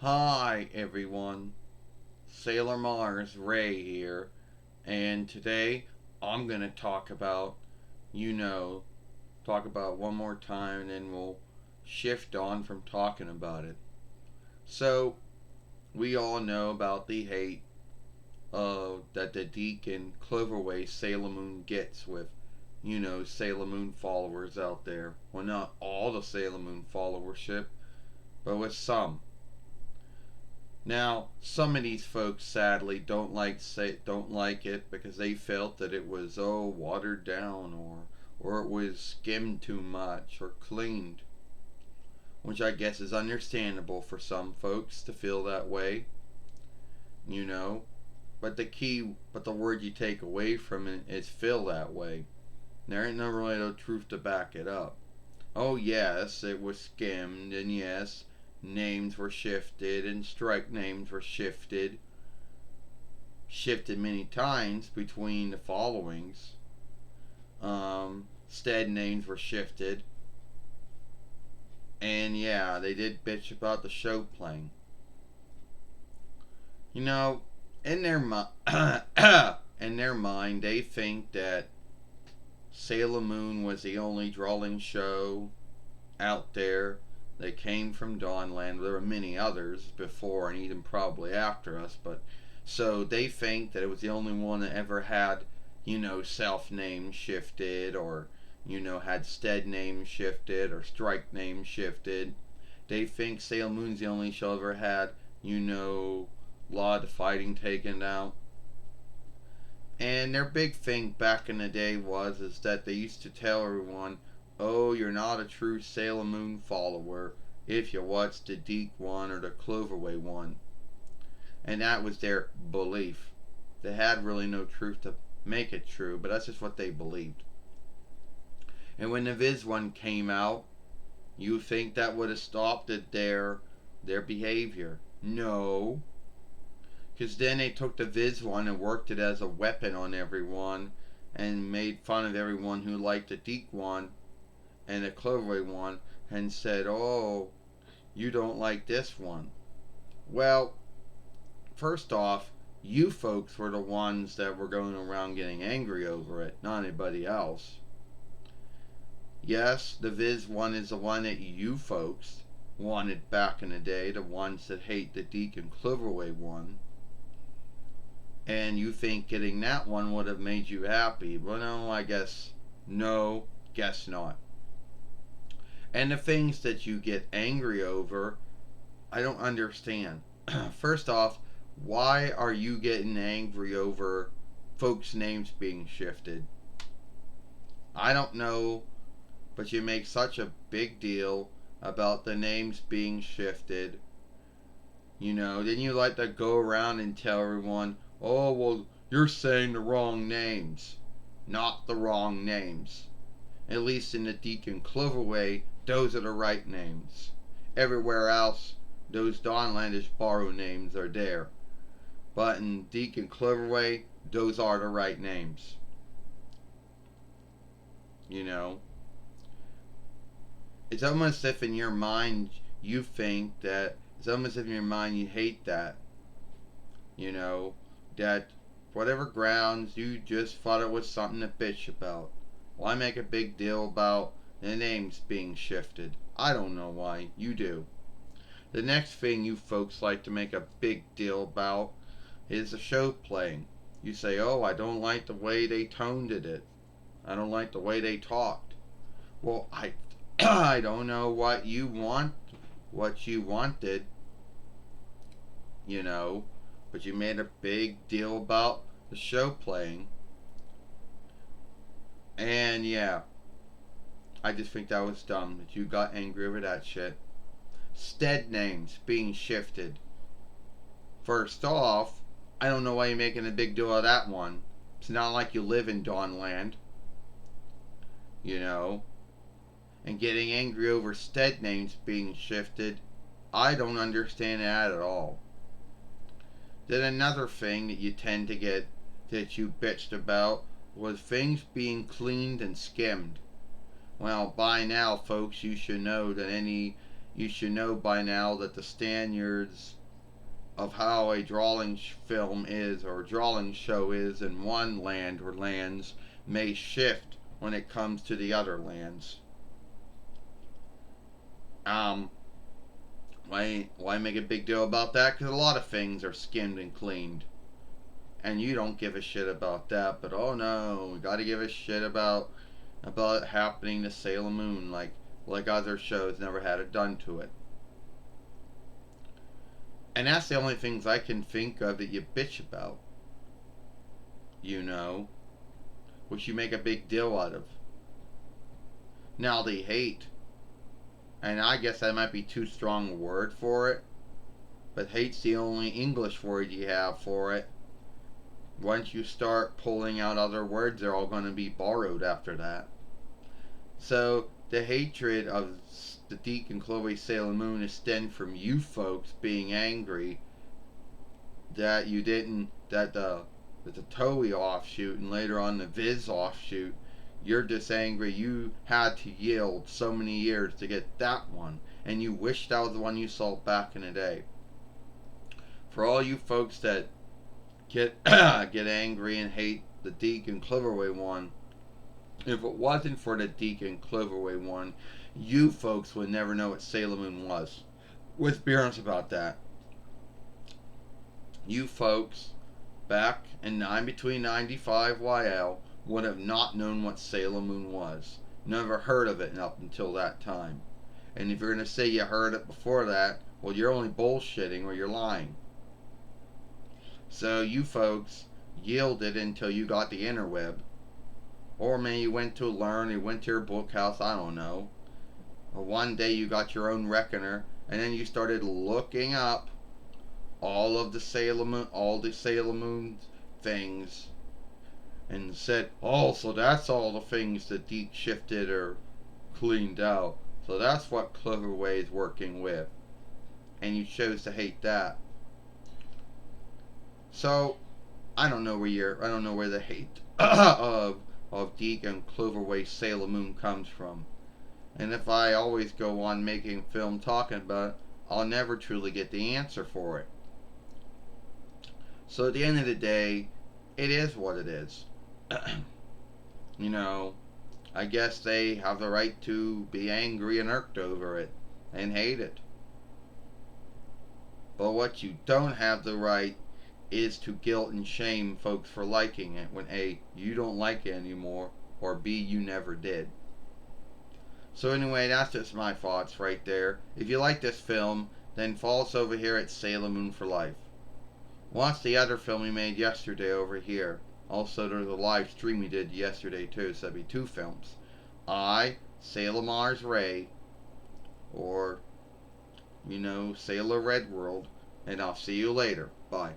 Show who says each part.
Speaker 1: Hi everyone, Sailor Mars Ray here, and today I'm gonna you know, talk about one more time and then we'll shift on from talking about it. So, we all know about the hate that the Dic And Cloverway Sailor Moon gets with, Sailor Moon followers out there. Well, not all the Sailor Moon followership, but with some. Now, some of these folks sadly don't like it because they felt that it was watered down or it was skimmed too much or cleaned, which I guess is understandable for some folks to feel that way, you know. But the word you take away from it is feel that way. There ain't no really no truth to back it up. Oh yes, it was skimmed, and yes, names were shifted, and strike names were shifted many times between the followings. Stead names were shifted, and yeah, they did bitch about the show playing. You know, in their in their mind, they think that Sailor Moon was the only drawing show out there that came from Dawnland. There were many others before and even probably after us, but so they think that it was the only one that ever had, self name shifted or, had stead name shifted or strike name shifted. They think Sailor Moon's the only show ever had, a lot of fighting taken out. And their big thing back in the day is that they used to tell everyone, "Oh, you're not a true Sailor Moon follower if you watch the Dic one or the Cloverway one." And that was their belief. They had really no truth to make it true, but that's just what they believed. And when the Viz one came out, you think that would have stopped their behavior? No, because then they took the Viz one and worked it as a weapon on everyone, and made fun of everyone who liked the Dic one and the Cloverway one, and said, "Oh, you don't like this one." Well, first off, you folks were the ones that were going around getting angry over it, not anybody else. Yes, the Viz one is the one that you folks wanted back in the day, the ones that hate the Dic And Cloverway one. And you think getting that one would have made you happy. Well, no, I guess no, guess not. And the things that you get angry over, I don't understand. First off, why are you getting angry over folks' names being shifted? I don't know, but you make such a big deal about the names being shifted. Then you like to go around and tell everyone, "Oh, well, you're saying the wrong names." Not the wrong names. At least in the Dic And Cloverway, those are the right names. Everywhere else, those Dawnlandish borrow names are there. But in Dic And Cloverway, those are the right names. You know? It's almost if in your mind you think that, it's almost if in your mind you hate that. You know? That whatever grounds, you just thought it was something to bitch about. Why make a big deal about the names being shifted? I don't know why. You do. The next thing you folks like to make a big deal about is the show playing. You say, "Oh, I don't like the way they toned it. I don't like the way they talked." Well, I don't know what you wanted, you know, but you made a big deal about the show playing. And yeah, I just think that was dumb that you got angry over that shit. Stead names being shifted. First off, I don't know why you're making a big deal of that one. It's not like you live in Dawnland, you know. And getting angry over stead names being shifted, I don't understand that at all. Then another thing that you tend to get that you bitched about was things being cleaned and skimmed. Well, by now, folks, you should know that you should know by now that the standards of how a drawing film is or drawing show is in one land or lands may shift when it comes to the other lands. Um, why make a big deal about that? Because a lot of things are skimmed and cleaned, and you don't give a shit about that. But oh no, we got to give a shit about it happening to Sailor Moon, like other shows never had it done to it. And that's the only things I can think of that you bitch about, you know, which you make a big deal out of. Now the hate, and I guess that might be too strong a word for it, but hate's the only English word you have for it. Once you start pulling out other words, they're all going to be borrowed after that. So the hatred of the Dic And Cloverway Sailor Moon is stemmed from you folks being angry that you didn't, that the Toei offshoot and later on the Viz offshoot, you're just angry you had to yield so many years to get that one, and you wish that was the one you saw back in the day. For all you folks that get get angry and hate the Dic And Cloverway one, if it wasn't for the Dic And Cloverway one, you folks would never know what Sailor Moon was. Let's be honest about that. You folks back in between 95 YL would have not known what Sailor Moon was. Never heard of it up until that time. And if you're going to say you heard it before that, well, you're only bullshitting or you're lying. So you folks yielded until you got the interweb. Or maybe you went to learn, you went to your book house, I don't know. Or one day you got your own reckoner, and then you started looking up all the Sailor Moon things, and said, oh, so that's all the things that Deke shifted or cleaned out. So that's what Cloverway is working with. And you chose to hate that. So I don't know where the hate of Dic And Cloverway Sailor Moon comes from. And if I always go on making film talking about it, I'll never truly get the answer for it. So at the end of the day, it is what it is. You know, I guess they have the right to be angry and irked over it and hate it. But what you don't have the right is to guilt and shame folks for liking it when A, you don't like it anymore, or B, you never did. So anyway, that's just my thoughts right there. If you like this film, then follow us over here at Sailor Moon for Life. Watch the other film we made yesterday over here. Also, there's a live stream we did yesterday too, so that'd be two films. Sailor Mars Ray, or, Sailor Red World, and I'll see you later. Bye.